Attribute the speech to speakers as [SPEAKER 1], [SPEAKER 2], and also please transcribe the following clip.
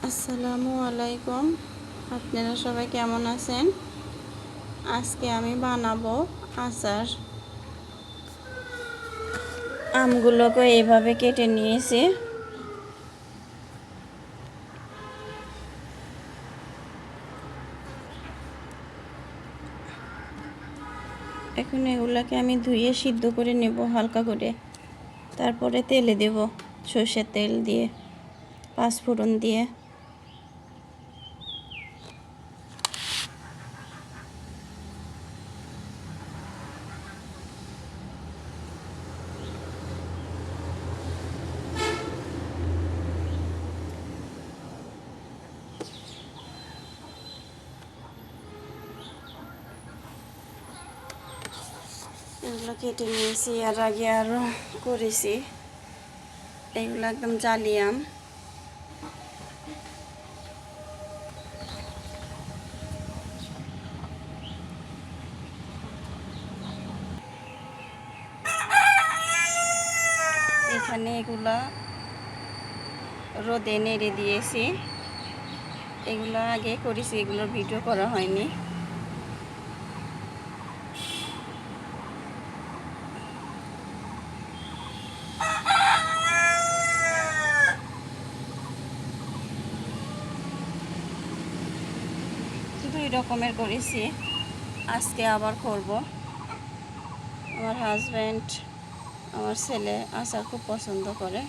[SPEAKER 1] আসসালামু আলাইকুম। আপনারা সবাই কেমন আছেন? আজকে আমি বানাবো আচার। আমগুলোকে এইভাবে কেটে নিয়েছি। এখন এগুলাকে আমি ধুয়ে সিদ্ধ করে নেব হালকা করে। তারপরে তেলে দেব, সর্ষের তেল দিয়ে, পাঁচফোড়ন দিয়ে। এগুলো কেটে নিয়েছি, আর আগে আরও করেছি। এগুলো একদম জালিয়াম। এখানে এগুলা রোদে নেড়ে দিয়েছি। এগুলো আগে করেছি, এগুলোর ভিডিও করা হয়নি। দুই রকমের করেছি, আজকে আবার করব। আমার হাজব্যান্ড, আমার ছেলে আচার খুব পছন্দ করে।